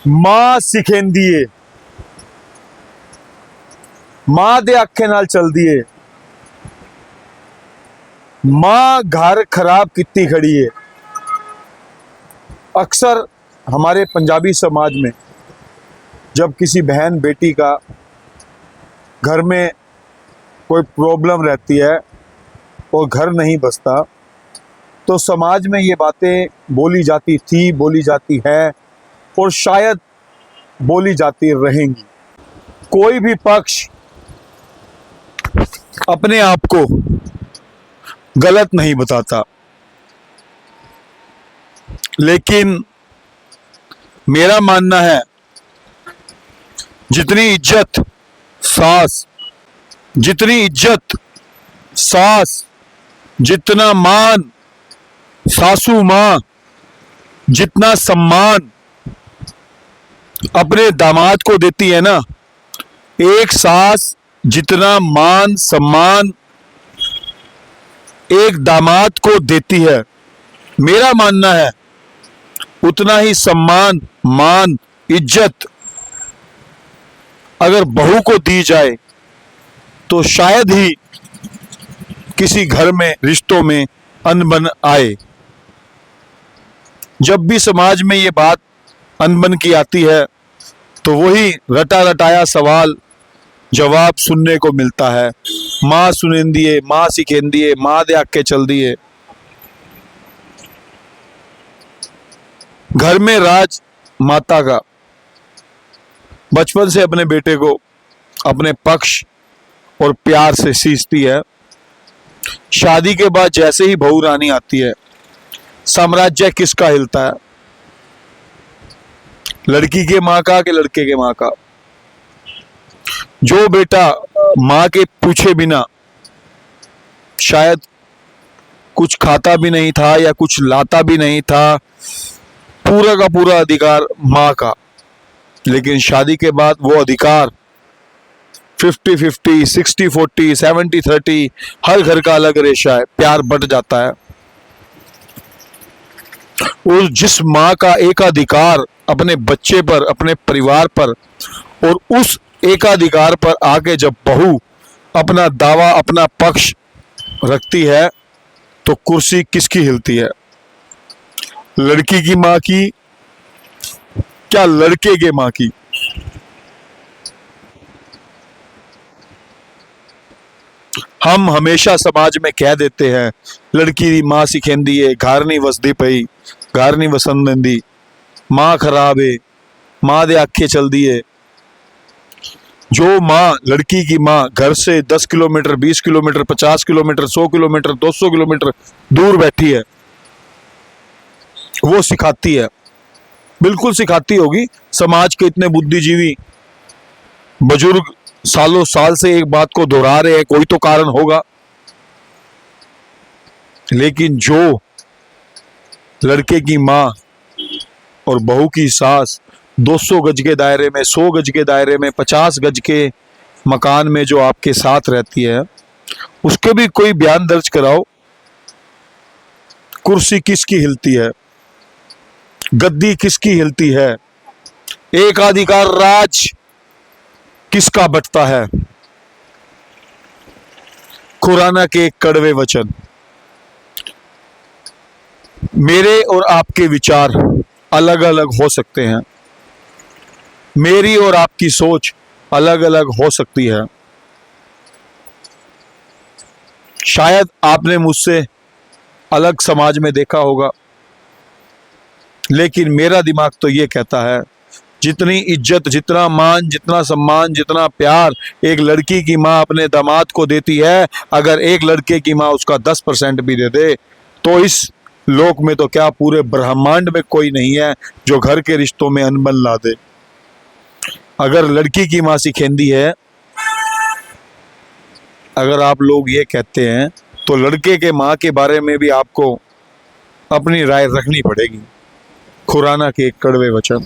मां सिखेंदी है, मां दे आखे नाल चलदी है, मां घर खराब किती खड़ी है। अक्सर हमारे पंजाबी समाज में जब किसी बहन बेटी का घर में कोई प्रॉब्लम रहती है और घर नहीं बसता, तो समाज में ये बातें बोली जाती थी, बोली जाती है और शायद बोली जाती रहेंगी। कोई भी पक्ष अपने आप को गलत नहीं बताता, लेकिन मेरा मानना है जितनी इज्जत सास, जितना मान सासू मां, जितना सम्मान अपने दामाद को देती है ना, एक सास जितना मान सम्मान एक दामाद को देती है, मेरा मानना है उतना ही सम्मान, मान, इज्जत अगर बहू को दी जाए तो शायद ही किसी घर में रिश्तों में अनबन आए। जब भी समाज में ये बात अनबन की आती है तो वही रटा रटाया सवाल जवाब सुनने को मिलता है। मां सुनेंदी है, मां सिखेंदी है, मां दे आके चलदी है। घर में राज माता का बचपन से अपने बेटे को अपने पक्ष और प्यार से सींचती है। शादी के बाद जैसे ही बहू रानी आती है, साम्राज्य किसका हिलता है? लड़की के मां का कि लड़के के मां का? जो बेटा मां के पूछे बिना शायद कुछ खाता भी नहीं था या कुछ लाता भी नहीं था, पूरा का पूरा अधिकार मां का, लेकिन शादी के बाद वो अधिकार 50-50, 60-40, 70-30, हर घर का अलग रेशा है, प्यार बट जाता है। और जिस मां का एकाधिकार अपने बच्चे पर, अपने परिवार पर, और उस एकाधिकार पर आके जब बहू अपना दावा, अपना पक्ष रखती है तो कुर्सी किसकी हिलती है? लड़की की मां की क्या लड़के के मां की? हम हमेशा समाज में कह देते हैं लड़की दी मां सिखेंदी है, घर नहीं वसदी पई, घर नहीं वसन देंदी, मां खराब है, मां दे आखे चलदी है। जो मां, लड़की की मां घर से 10 kilometre, 20 kilometre, 50 kilometre, 100 kilometre, 200 kilometre दूर बैठी है, वो सिखाती है, बिल्कुल सिखाती होगी। समाज के इतने बुद्धिजीवी बुजुर्ग सालों साल से एक बात को दोहरा रहे हैं, कोई तो कारण होगा। लेकिन जो लड़के की मां और बहू की सास 200 गज के दायरे में, 100 गज के दायरे में, 50 गज के मकान में जो आपके साथ रहती है, उसके भी कोई बयान दर्ज कराओ। कुर्सी किसकी हिलती है? गद्दी किसकी हिलती है? एकाधिकार राज किसका बटता है? खुराना के कड़वे वचन। मेरे और आपके विचार अलग अलग हो सकते हैं, मेरी और आपकी सोच अलग अलग हो सकती है। शायद आपने मुझसे अलग समाज में देखा होगा, लेकिन मेरा दिमाग तो ये कहता है जितनी इज्जत, जितना मान, जितना सम्मान, जितना प्यार एक लड़की की मां अपने दामाद को देती है, अगर एक लड़के की मां उसका 10% भी दे दे तो इस लोक में तो क्या पूरे ब्रह्मांड में कोई नहीं है जो घर के रिश्तों में अनबन ला दे। अगर लड़की की मां सिखेंदी है, अगर आप लोग ये कहते हैं, तो लड़के के मां के बारे में भी आपको अपनी राय रखनी पड़ेगी। खुराना के कड़वे वचन।